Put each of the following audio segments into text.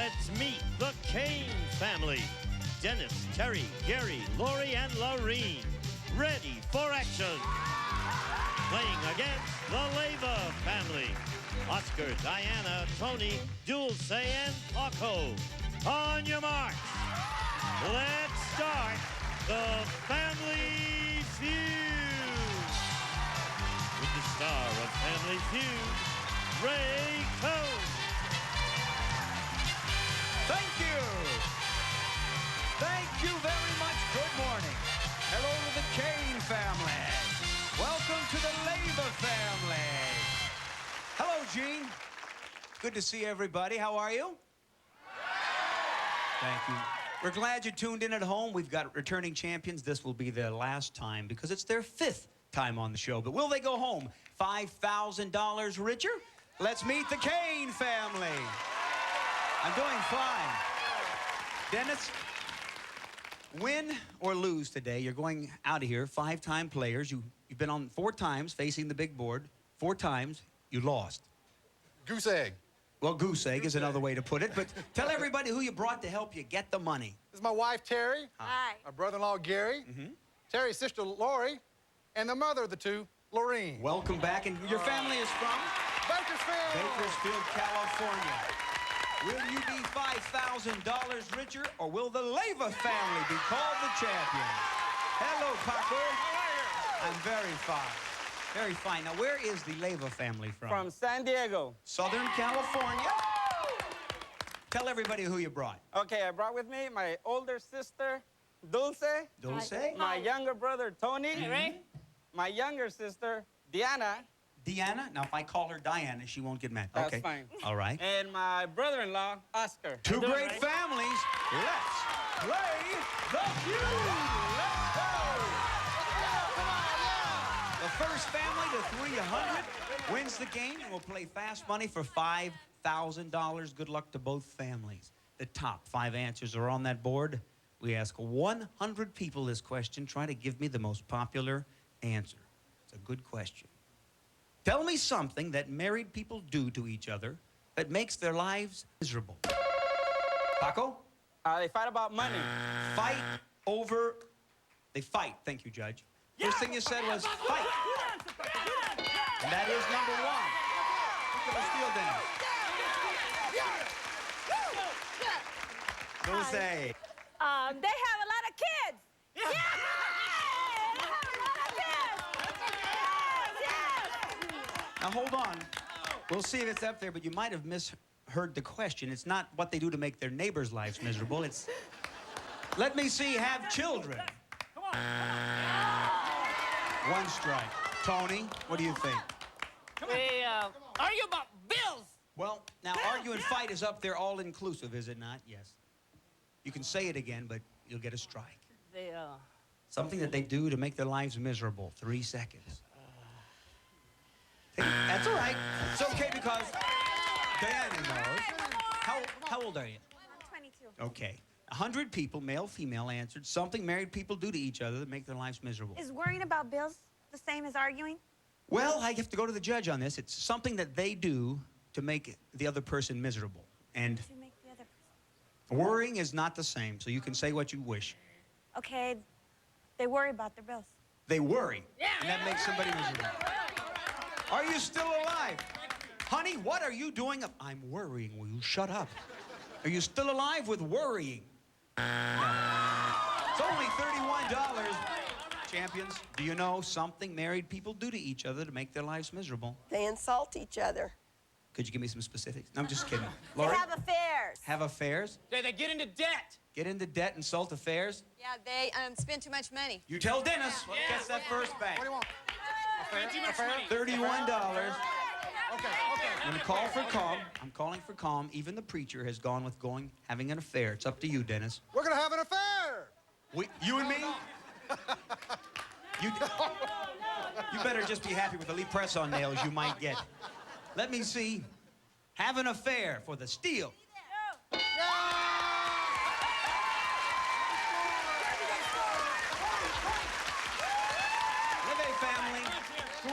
Let's meet the Cain family. Dennis, Terry, Gary, Lori, and Lorene. Ready for action. Playing against the Leyva family. Oscar, Diana, Tony, Dulce, and Paco. On your marks. Let's start the Family Feud. With the star of Family Feud, Ray Cohn. Thank you. Thank you very much. Good morning. Hello to the Cain family. Welcome to the Leyva family. Hello, Gene. Good to see everybody. How are you? Thank you. We're glad you tuned in at home. We've got returning champions. This will be their last time because it's their 5th time on the show. But will they go home $5,000 richer? Let's meet the Cain family. I'm doing fine. Dennis, win or lose today, you're going out of here. 5-time players. You've been on 4 times facing the big board. 4 times, you lost. Goose egg. Well, goose egg is another way to put it, but tell everybody who you brought to help you get the money. This is my wife, Terry. Hi. My brother-in-law, Gary. Terry's sister, Lori. And the mother of the two, Lorene. Welcome back, and your family is from? Bakersfield. Bakersfield, California. Will you be $5,000 richer, or will the Leyva family be called the champion? Hello, Paco. How are you? I'm very fine. Very fine. Now, where is the Leyva family from? From San Diego. Southern California. Tell everybody who you brought. Okay, I brought with me my older sister, Dulce. Dulce. My younger brother, Tony. My younger sister, Diana. Diana. Now, if I call her Diana, she won't get mad. That's okay. fine. All right. And my brother-in-law, Oscar. 2 great families. Let's play the feud. Let's go. The first family to 300 wins the game, and we'll play fast money for $5,000. Good luck to both families. The top 5 answers are on that board. We ask 100 people this question. Try to give me the most popular answer. It's a good question. Tell me something that married people do to each other that makes their lives miserable. Paco? They fight about money. Fight over... They fight. Thank you, Judge. First thing you said was fight. And that is number 1. Look at the steal dinner. Dulce. They have a lot of kids. Yeah! They have a lot of kids. Yes! Now, hold on. We'll see if it's up there, but you might have misheard the question. It's not what they do to make their neighbors' lives miserable. It's, let me see, have children. Come on. 1 strike. Tony, what do you think? They argue about bills. Well, now, argue and fight is up there all-inclusive, is it not? Yes. You can say it again, but you'll get a strike. They, Something that they do to make their lives miserable. 3 seconds. That's all right. It's okay because Diana knows. How old are you? I'm 22. Okay. 100 people, male, female, answered something married people do to each other that make their lives miserable. Is worrying about bills the same as arguing? Well, I have to go to the judge on this. It's something that they do to make the other person miserable. And To make the other person. worrying is not the same, so you can say what you wish. Okay, they worry about their bills. They worry, and that makes somebody miserable. Are you still alive? Honey, what are you doing? I'm worrying. Will you shut up? Are you still alive with worrying? It's only $31. Champions, do you know something married people do to each other to make their lives miserable? They insult each other. Could you give me some specifics? No, I'm just kidding. They Lori? have affairs. Have affairs? they get into debt. Get into debt, insult affairs? Yeah, they spend too much money. You tell Dennis what gets that first bag. What do you want? $31. Okay. I'm gonna call for calm. I'm calling for calm. Even the preacher has gone with having an affair. It's up to you, Dennis. We're gonna have an affair. You and me? You better just be happy with the Lee press-on nails you might get. Let me see. Have an affair for the steal. Leyva family,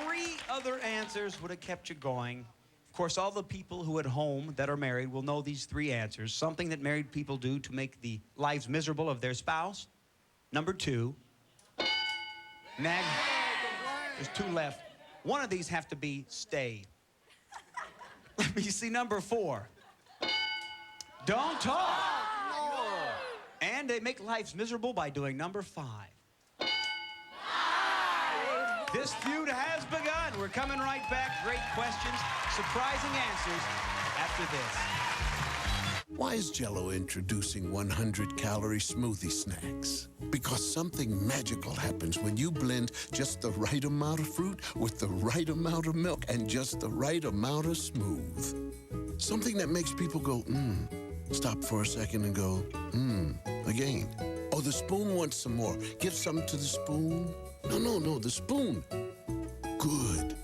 3 other answers would have kept you going. Of course, all the people who at home that are married will know these three answers. Something that married people do to make the lives miserable of their spouse. Number two, nag. There's two left. One of these have to be stay. Let me see number four. Don't talk. And they make lives miserable by doing number five. This feud has begun. We're coming right back. Great questions, surprising answers after this. Why is Jell-O introducing 100-calorie smoothie snacks? Because something magical happens when you blend just the right amount of fruit with the right amount of milk and just the right amount of smooth. Something that makes people go, stop for a second and go, again. Oh, the spoon wants some more. Give some to the spoon. No, the spoon. Good.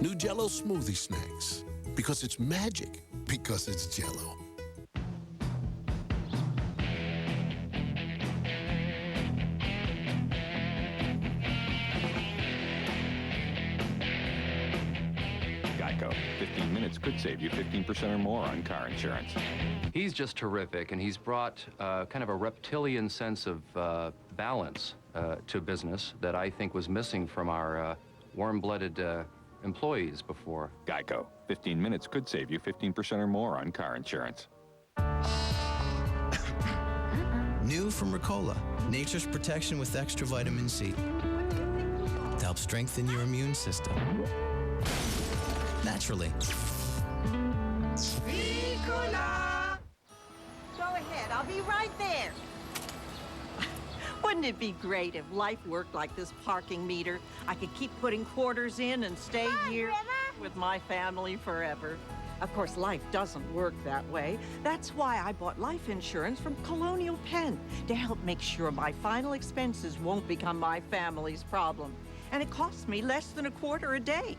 New Jell-O smoothie snacks. Because it's magic. Because it's Jell-O. Geico. 15 minutes could save you 15% or more on car insurance. He's just terrific, and he's brought kind of a reptilian sense of balance to business that I think was missing from our warm-blooded employees before. Geico. 15 minutes could save you 15% or more on car insurance. New from Ricola, nature's protection with extra vitamin C to help strengthen your immune system. Naturally. Ricola! Go ahead, I'll be right there. Wouldn't it be great if life worked like this parking meter? I could keep putting quarters in and stay here with my family forever. Of course, life doesn't work that way. That's why I bought life insurance from Colonial Penn to help make sure my final expenses won't become my family's problem. And it costs me less than a quarter a day.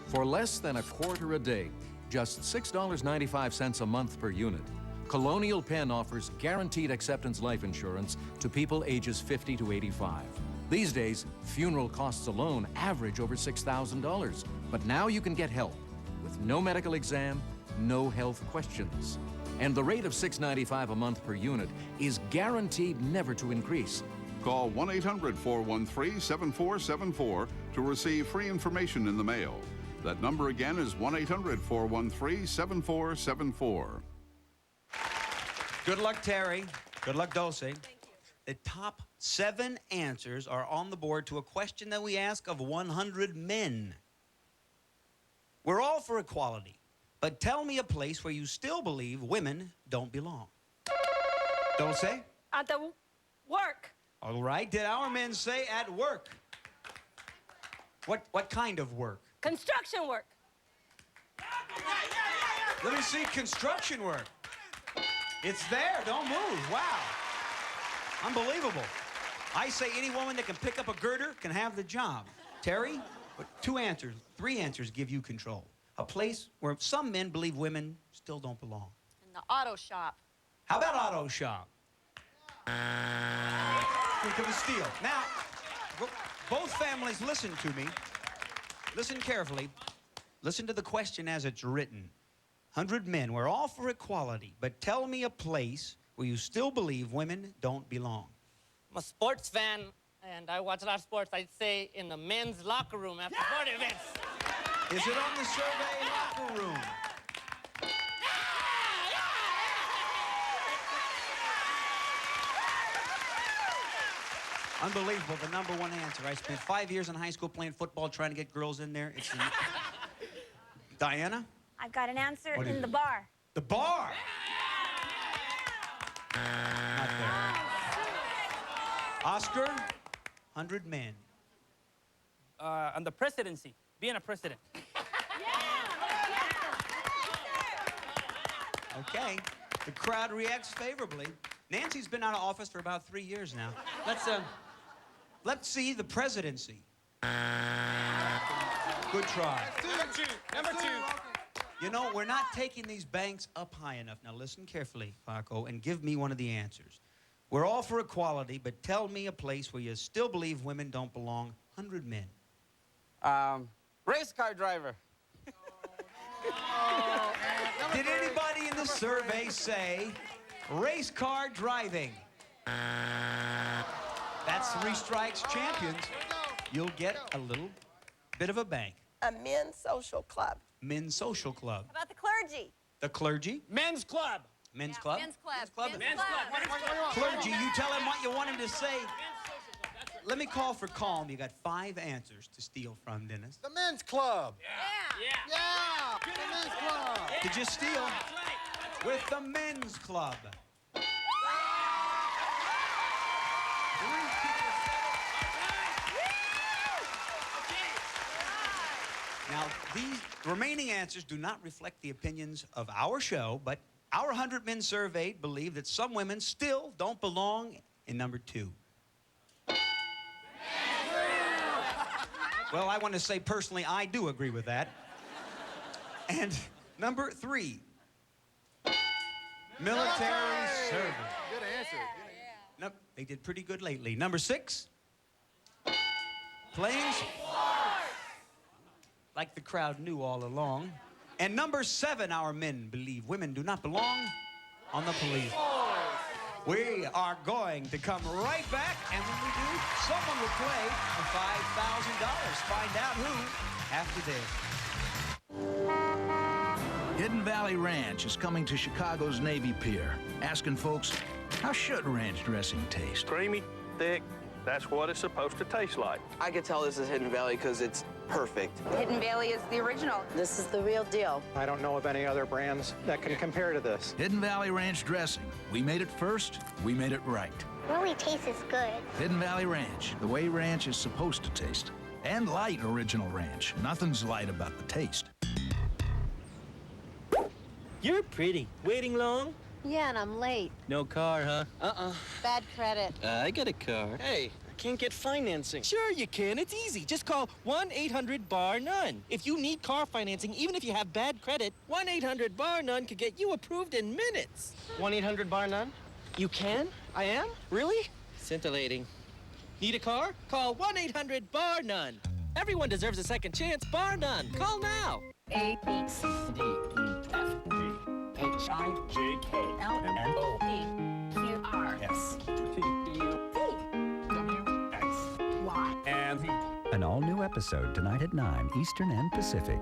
For less than a quarter a day, just $6.95 a month per unit, Colonial Penn offers guaranteed acceptance life insurance to people ages 50 to 85. These days, funeral costs alone average over $6,000. But now you can get help with no medical exam, no health questions. And the rate of $6.95 a month per unit is guaranteed never to increase. Call 1-800-413-7474 to receive free information in the mail. That number again is 1-800-413-7474. Good luck, Terry. Good luck, Dulce. Thank you. The top 7 answers are on the board to a question that we ask of 100 men. We're all for equality, but tell me a place where you still believe women don't belong. Dulce? At the work. All right. Did our men say at work? What kind of work? Construction work. Let me see construction work. It's there. Don't move. Wow. Unbelievable. I say any woman that can pick up a girder can have the job. Terry, 2 answers, 3 answers give you control. A place where some men believe women still don't belong. In the auto shop. How about auto shop? Think of a steal. Now, both families, listen to me. Listen carefully. Listen to the question as it's written. 100 men, we're all for equality, but tell me a place where you still believe women don't belong. I'm a sports fan, and I watch a lot of sports. I'd say in the men's locker room after sporting events. Is it on the survey locker room? Unbelievable, the number 1 answer. I spent 5 years in high school playing football trying to get girls in there. It's Diana? I've got an answer in the bar. The bar? Not there. Oscar, 100 men. On the presidency, being a president. Okay, the crowd reacts favorably. Nancy's been out of office for about 3 years now. Let's see the presidency. Good try. Number two. You know, we're not taking these banks up high enough. Now listen carefully, Paco, and give me one of the answers. We're all for equality, but tell me a place where you still believe women don't belong. 100 men. Race car driver. Did anybody in the survey say race car driving? That's 3 strikes, champions. You'll get a little bit of a bank. A men's social club. Men's social club. How about the clergy? The clergy. Men's club. Men's club. Men's club. Men's club. Clergy, you tell him what you want him to say. Let me call for calm. You got 5 answers to steal from, Dennis. The men's club. Yeah. The men's club. Did you steal? With the men's club. Now, these remaining answers do not reflect the opinions of our show, but our 100 men surveyed believe that some women still don't belong in number 2. Well, I want to say personally, I do agree with that. And number 3, military service. Good answer. Nope, they did pretty good lately. Number 6, playing sports. Like the crowd knew all along. And number 7, our men believe women do not belong on the police. We are going to come right back, and when we do, someone will play for $5,000. Find out who after this. Hidden Valley Ranch is coming to Chicago's Navy Pier, asking folks, how should ranch dressing taste? Creamy, thick, that's what it's supposed to taste like. I could tell this is Hidden Valley because it's perfect. Hidden Valley is the original. This is the real deal. I don't know of any other brands that can compare to this. Hidden Valley Ranch dressing. We made it first, we made it right. Really tastes good. Hidden Valley Ranch, the way ranch is supposed to taste. And light original ranch. Nothing's light about the taste. You're pretty. Waiting long? Yeah, and I'm late. No car, huh? Bad credit. I got a car. Hey, I can't get financing. Sure you can. It's easy. Just call 1-800-BAR-NONE. If you need car financing, even if you have bad credit, 1-800-BAR-NONE could get you approved in minutes. 1-800-BAR-NONE? You can? I am? Really? Scintillating. Need a car? Call 1-800-BAR-NONE. Everyone deserves a second chance, bar none. Call now. A-B-C-D-E-F-G-H-I-J-K-L-M-N-O-P-Q-R-S-T-U-V-A. And an all-new episode tonight at 9 Eastern and Pacific.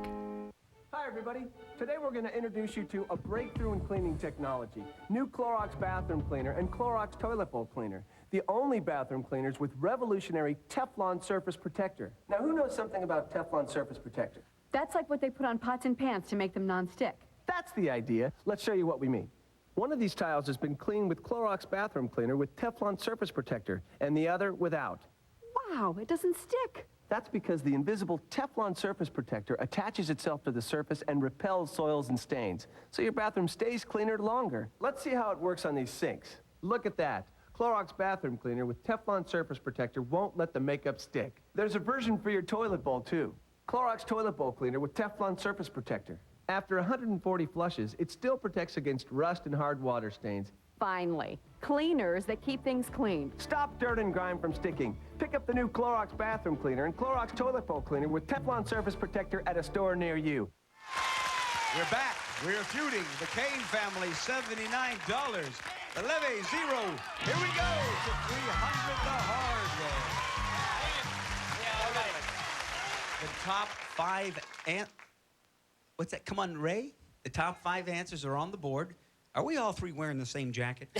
Hi, everybody. Today we're going to introduce you to a breakthrough in cleaning technology. New Clorox bathroom cleaner and Clorox toilet bowl cleaner. The only bathroom cleaners with revolutionary Teflon surface protector. Now, who knows something about Teflon surface protector? That's like what they put on pots and pans to make them non-stick. That's the idea. Let's show you what we mean. One of these tiles has been cleaned with Clorox bathroom cleaner with Teflon surface protector, and the other without. Wow, it doesn't stick. That's because the invisible Teflon surface protector attaches itself to the surface and repels soils and stains, so your bathroom stays cleaner longer. Let's see how it works on these sinks. Look at that. Clorox bathroom cleaner with Teflon surface protector won't let the makeup stick. There's a version for your toilet bowl, too. Clorox toilet bowl cleaner with Teflon surface protector. After 140 flushes, it still protects against rust and hard water stains. Finally, cleaners that keep things clean. Stop dirt and grime from sticking. Pick up the new Clorox bathroom cleaner and Clorox toilet bowl cleaner with Teflon surface protector at a store near you. We're back. We're feuding. The Cain family, $79. The Levy, 0. Here we go to 300 the hard way. The top 5 What's that? Come on, Ray. The top 5 answers are on the board. Are we all 3 wearing the same jacket?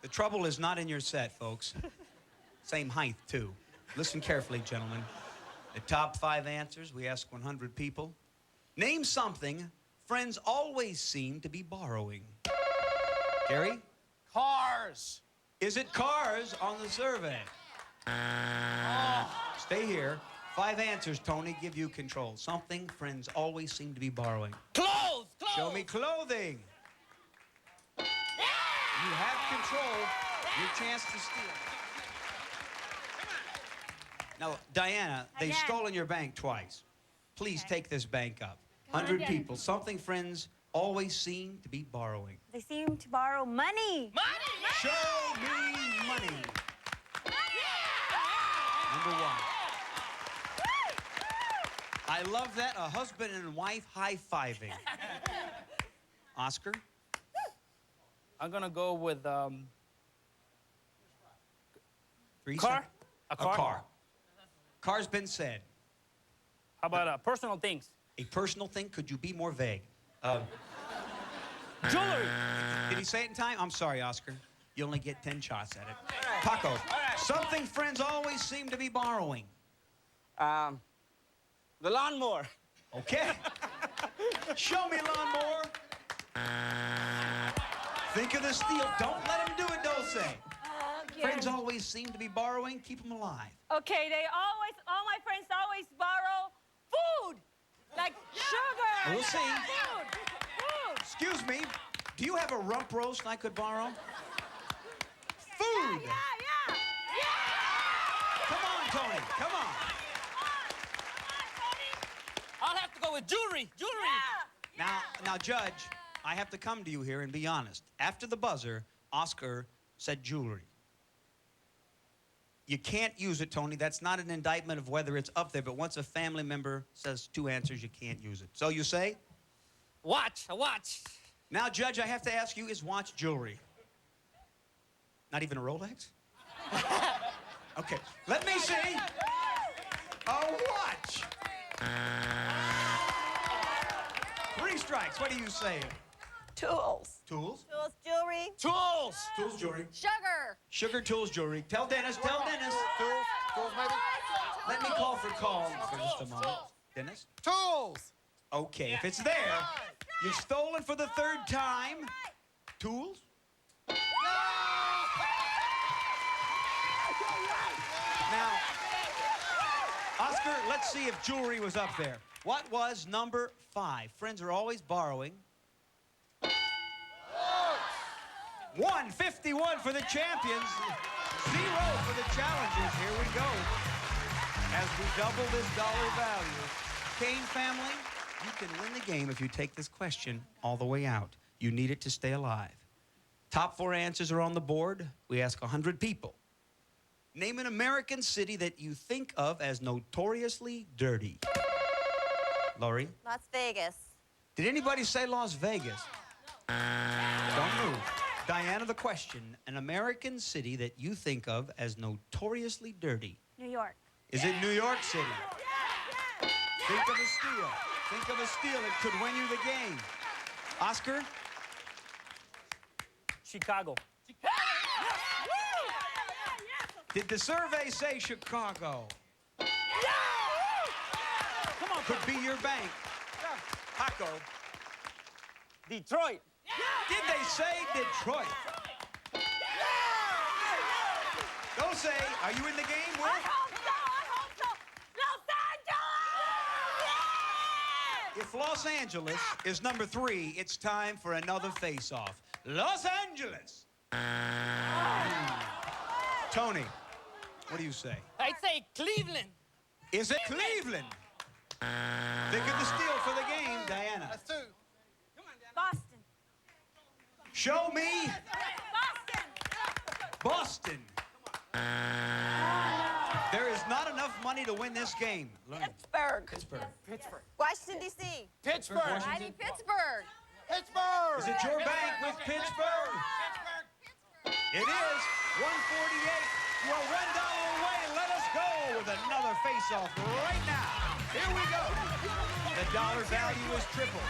The trouble is not in your set, folks. Same height, too. Listen carefully, gentlemen. The top 5 answers, we ask 100 people. Name something friends always seem to be borrowing. Gary? Cars. Is it cars on the survey? Stay here. 5 answers, Tony, give you control. Something friends always seem to be borrowing. Clothes! Show me clothing. You have control. Your chance to steal. Now, Diana, they've Again. stolen your bank twice. Please take this bank up. 100 again. people. Something friends always seem to be borrowing. They seem to borrow money. Money! Show me money. Number 1. I love that. A husband and wife high-fiving. Oscar? I'm gonna go with Car? A car. A car. Car's been said. How about personal things? A personal thing? Could you be more vague? Jewelry. Did he say it in time? I'm sorry, Oscar. You only get 10 shots at it. Paco. Something friends always seem to be borrowing. The lawnmower. Okay. Show me lawnmower. Think of the steal. Don't let him do it, Dulce. Okay. Friends always seem to be borrowing. Keep them alive. Okay, all my friends always borrow food. Like sugar. We'll see. Food. Excuse me. Do you have a rump roast I could borrow? Food. Yeah. Come on, Tony. Come on. I'll have to go with jewelry. Now, Judge, I have to come to you here and be honest. After the buzzer, Oscar said jewelry. You can't use it, Tony. That's not an indictment of whether it's up there, but once a family member says 2 answers, you can't use it. So you say? A watch. Now, Judge, I have to ask you, is watch jewelry? Not even a Rolex? Okay, let me see. A watch. 3 strikes. What do you say? Tools. Tools? Tools, jewelry. Tools, jewelry. Sugar. Sugar, tools, jewelry. Tell Dennis. Tools, maybe? Let me call for call for just a moment. Dennis? Tools. Okay, if it's there, you've stolen for the 3rd time. Tools? Now, Oscar, let's see if jewelry was up there. What was number 5? Friends are always borrowing. 151 for the champions, 0 for the challengers. Here we go. As we double this dollar value. Cain family, you can win the game if you take this question all the way out. You need it to stay alive. Top 4 answers are on the board. We ask 100 people. Name an American city that you think of as notoriously dirty. Lori? Las Vegas. Did anybody say Las Vegas? Don't move. Diana, the question. An American city that you think of as notoriously dirty. New York. Is it New York City? Think of a steal. Think of a steal. It could win you the game. Oscar? Chicago. Did the survey say Chicago? Come on. Could be your bank. Paco? Detroit. Did they say Detroit? Don't say, are you in the game, Will? I hope so. Los Angeles! If Los Angeles is number 3, it's time for another face-off. Los Angeles! Tony, what do you say? I'd say Cleveland. Is it Cleveland? Think of the steal for the game, Diana. That's 2. Boston. Show me Boston. There is not enough money to win this game. Pittsburgh. Washington, D.C. Pittsburgh. Mighty Pittsburgh. Pittsburgh. Is it your bank with Pittsburgh? It is 148. You're $1 away. Let us go with another face-off right now. Here we go. The dollar value is triple.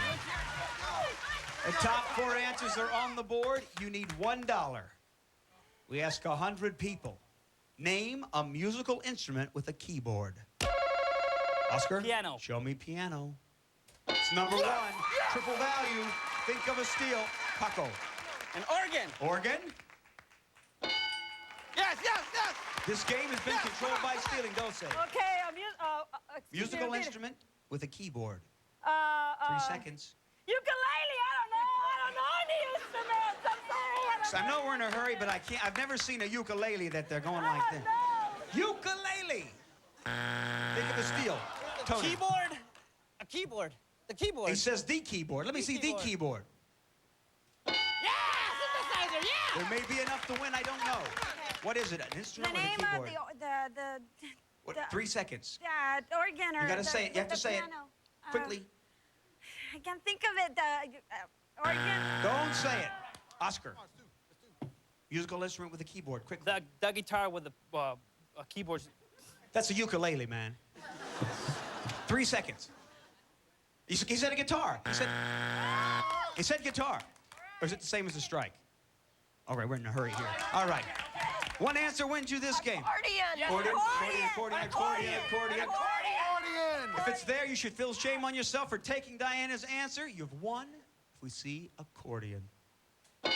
The top 4 answers are on the board. You need $1. We ask 100 people. Name a musical instrument with a keyboard. Oscar? Piano. Show me piano. It's number 1. Triple value. Think of a steal. Paco. An organ. Organ? Yes. This game has been controlled by stealing. Don't say. Okay, Musical instrument with a keyboard. 3 seconds. Ukulele, I don't know any instruments. I'm sorry. I know we're in a hurry, but I've never seen a ukulele that they're going like this. Ukulele! Think of a steal. Tony. Keyboard. A keyboard. The keyboard. He says the keyboard. Let me see the keyboard. Yeah, synthesizer, yeah! There may be enough to win, I don't know. What is it, an instrument The with a name keyboard? of What, 3 seconds. Organ or You gotta say it. You have to say it quickly. I can't think of it. Organ. Don't say it. Oscar. Musical instrument with a keyboard. Quickly. The guitar with the keyboard. That's a ukulele, man. 3 seconds. He said a guitar. He said guitar. Or is it the same as a strike? All right, we're in a hurry here. All right. One answer wins you this game. Accordion. If it's there, you should feel shame on yourself for taking Diana's answer. You've won if we see accordion. The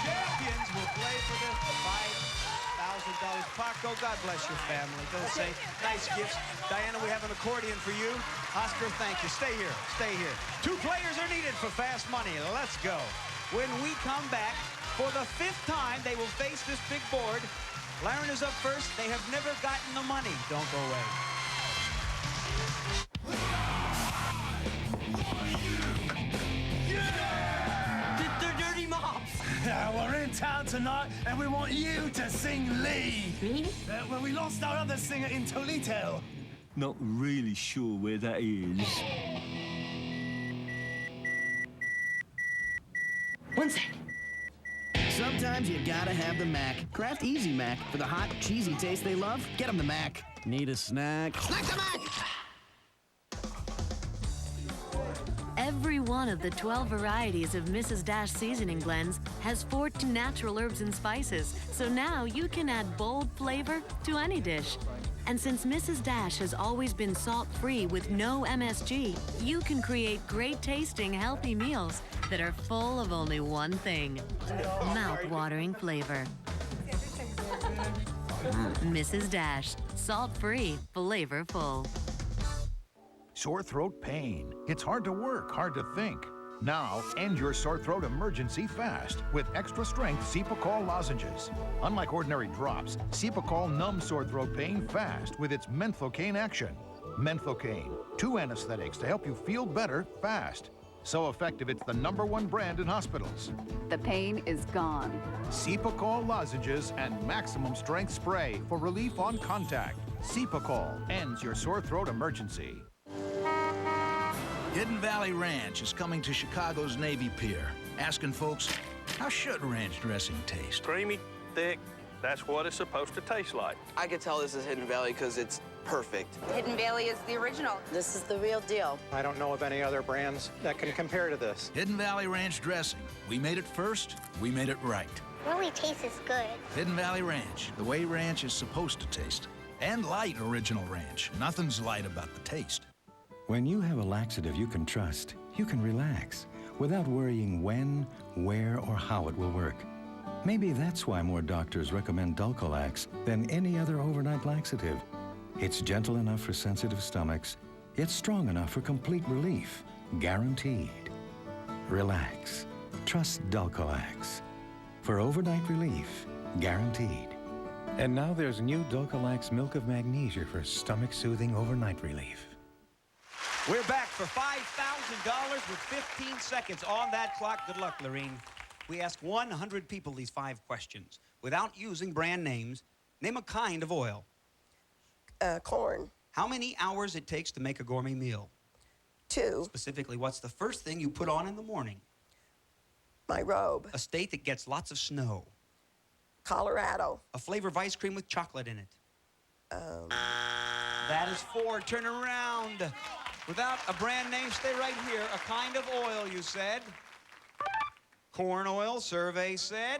champions will play for the $5,000. Paco, God bless your family. Don't say nice gifts. Diana, we have an accordion for you. Oscar, thank you. Stay here. Stay here. 2 players are needed for fast money. Let's go. When we come back, for the 5th time, they will face this big board. Laren is up first. They have never gotten the money. Don't go away. They're dirty mops. We're in town tonight, and we want you to sing Lee. Me? Well, we lost our other singer in Toledo. Not really sure where that is. 1 sec. Sometimes you gotta have the Mac. Kraft Easy Mac. For the hot, cheesy taste they love, get them the Mac. Need a snack? Snack the Mac! Every one of the 12 varieties of Mrs. Dash seasoning blends has 14 natural herbs and spices, so now you can add bold flavor to any dish. And since Mrs. Dash has always been salt-free with no MSG, you can create great-tasting, healthy meals that are full of only one thing: mouth-watering flavor. Mrs. Dash, salt-free, flavorful. Sore throat pain. It's hard to work, hard to think. Now, end your sore throat emergency fast with extra strength Cepacol lozenges. Unlike ordinary drops, Cepacol numbs sore throat pain fast with its Menthol-Cain action. Menthol-Cain, 2 anesthetics to help you feel better fast. So effective, it's the #1 brand in hospitals. The pain is gone. Cepacol lozenges and maximum strength spray for relief on contact. Cepacol ends your sore throat emergency. Hidden Valley Ranch is coming to Chicago's Navy Pier, asking folks, how should ranch dressing taste? Creamy, thick, that's what it's supposed to taste like. I could tell this is Hidden Valley because it's perfect. Hidden Valley is the original. This is the real deal. I don't know of any other brands that can compare to this. Hidden Valley Ranch dressing. We made it first, we made it right. Really tastes good. Hidden Valley Ranch, the way ranch is supposed to taste. And light original ranch. Nothing's light about the taste. When you have a laxative you can trust, you can relax without worrying when, where, or how it will work. Maybe that's why more doctors recommend Dulcolax than any other overnight laxative. It's gentle enough for sensitive stomachs. It's strong enough for complete relief. Guaranteed. Relax. Trust Dulcolax. For overnight relief, guaranteed. And now there's new Dulcolax Milk of Magnesia for stomach-soothing overnight relief. We're back for $5,000 with 15 seconds on that clock. Good luck, Lorene. We ask 100 people these 5 questions. Without using brand names, name a kind of oil. Corn. How many hours it takes to make a gourmet meal? 2. Specifically, what's the first thing you put on in the morning? My robe. A state that gets lots of snow. Colorado. A flavor of ice cream with chocolate in it. That is 4. Turn around. Without a brand name, stay right here. A kind of oil, you said. Corn oil, survey said.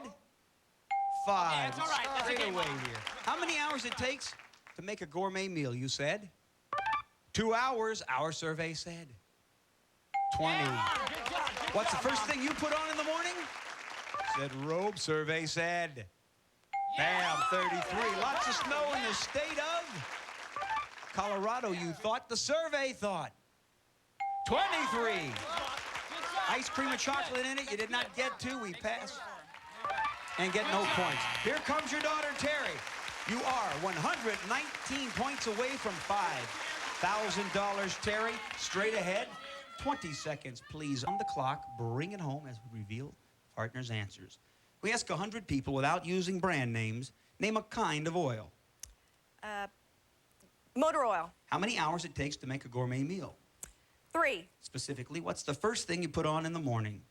5. Yeah, it's all right. That's Straight okay, away Mom. here. How many hours it takes to make a gourmet meal, you said? 2 hours, our survey said. 20. What's the first thing you put on in the morning? Said robe, survey said. Bam, 33. Lots of snow in the state of Colorado, you thought. The survey thought. 23. Ice cream and chocolate in it. You did not get to. We pass. And get no points. Here comes your daughter, Terry. You are 119 points away from $5,000, Terry. Straight ahead. 20 seconds, please, on the clock. Bring it home as we reveal partners' answers. We ask 100 people without using brand names. Name a kind of oil. Motor oil. How many hours it takes to make a gourmet meal? 3. Specifically, what's the first thing you put on in the morning?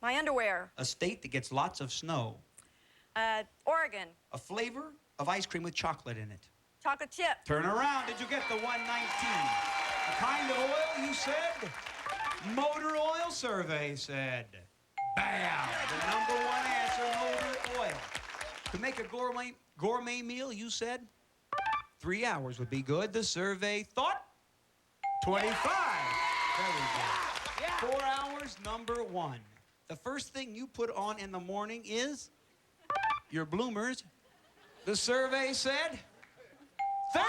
My underwear. A state that gets lots of snow. Oregon. A flavor of ice cream with chocolate in it. Chocolate chip. Turn around. Did you get the 119? A kind of oil, you said? Motor oil, survey said. Bam! The #1 answer, motor oil. To make a gourmet meal, you said 3 hours would be good. The survey thought 25. Very good. 4 hours, #1. The first thing you put on in the morning is your bloomers. The survey said 33.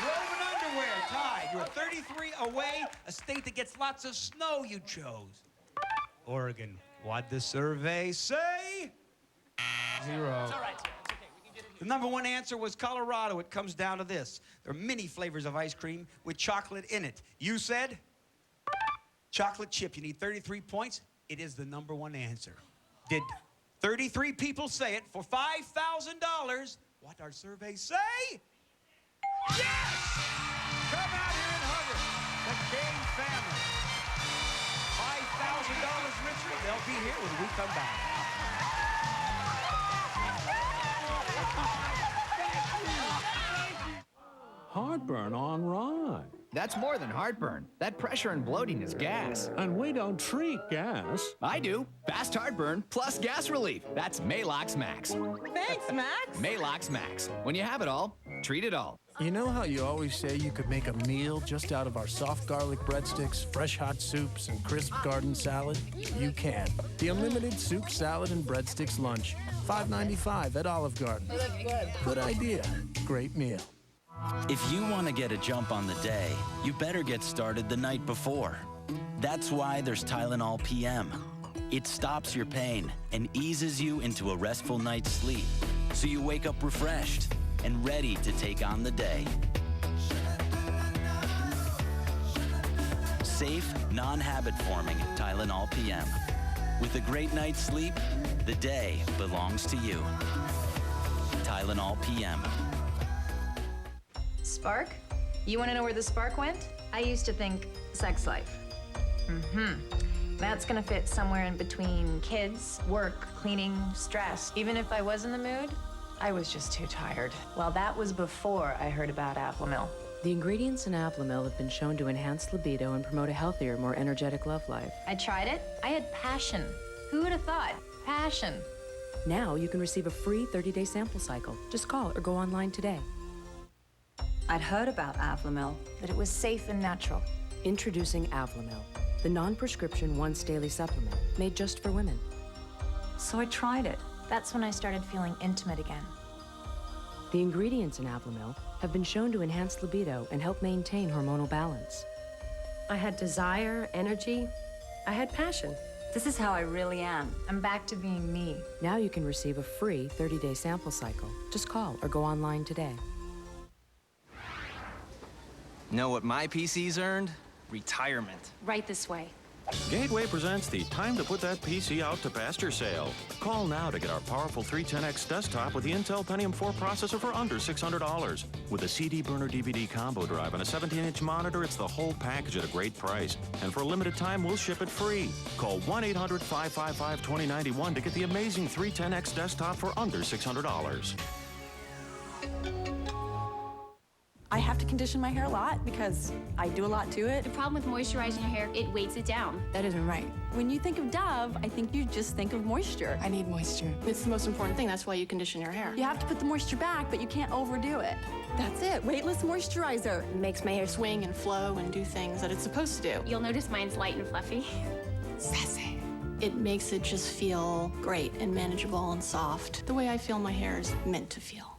Robe and underwear tied. You're 33 away. A state that gets lots of snow you chose. Oregon. What'd the survey say? 0. It's all right, sir. It's okay. We can get it The #1 answer was Colorado. It comes down to this. There are many flavors of ice cream with chocolate in it. You said chocolate chip. You need 33 points. It is the #1 answer. Did 33 people say it for $5,000? What our survey say? Yes! Come out here and hug her. The Cain family. $5,000 richer. They'll be here when we come back. Heartburn on rye. That's more than heartburn. That pressure and bloating is gas. And we don't treat gas. I do. Fast heartburn plus gas relief. That's Maalox Max. Thanks, Max. Maalox Max. When you have it all, treat it all. You know how you always say you could make a meal just out of our soft garlic breadsticks, fresh hot soups, and crisp garden salad? You can. The unlimited soup, salad, and breadsticks lunch. $5.95 at Olive Garden. Good idea. Great meal. If you want to get a jump on the day, you better get started the night before. That's why there's Tylenol PM. It stops your pain and eases you into a restful night's sleep, so you wake up refreshed and ready to take on the day. Safe, non-habit-forming Tylenol PM. With a great night's sleep, the day belongs to you. Tylenol PM. Spark? You want to know where the spark went? I used to think sex life. That's gonna fit somewhere in between kids, work, cleaning, stress. Even if I was in the mood, I was just too tired. Well, that was before I heard about Aplamil. The ingredients in Aplamil have been shown to enhance libido and promote a healthier, more energetic love life. I tried it. I had passion. Who would have thought? Passion. Now you can receive a free 30-day sample cycle. Just call or go online today. I'd heard about Aplamil, that it was safe and natural. Introducing Aplamil, the non-prescription once-daily supplement made just for women. So I tried it. That's when I started feeling intimate again. The ingredients in Aplamil have been shown to enhance libido and help maintain hormonal balance. I had desire, energy. I had passion. This is how I really am. I'm back to being me. Now you can receive a free 30-day sample cycle. Just call or go online today. Know what my PC's earned? Retirement. Right this way. Gateway presents the Time to Put That PC Out to Pasture sale. Call now to get our powerful 310X desktop with the Intel Pentium 4 processor for under $600. With a CD burner DVD combo drive and a 17-inch monitor, it's the whole package at a great price. And for a limited time, we'll ship it free. Call 1-800-555-2091 to get the amazing 310X desktop for under $600. I have to condition my hair a lot because I do a lot to it. The problem with moisturizing your hair, it weights it down. That isn't right. When you think of Dove, I think you just think of moisture. I need moisture. It's the most important thing. That's why you condition your hair. You have to put the moisture back, but you can't overdo it. That's it. Weightless moisturizer. It makes my hair swing and flow and do things that it's supposed to do. You'll notice mine's light and fluffy. Sassy. It makes it just feel great and manageable and soft. The way I feel my hair is meant to feel.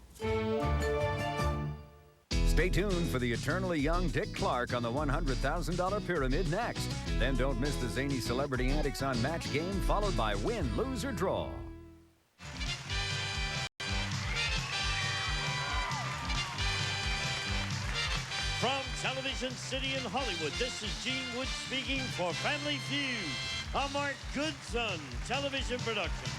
Stay tuned for the eternally young Dick Clark on the $100,000 Pyramid next. Then don't miss the zany celebrity antics on Match Game, followed by Win, Lose, or Draw. From Television City in Hollywood, this is Gene Wood speaking for Family Feud, a Mark Goodson television production.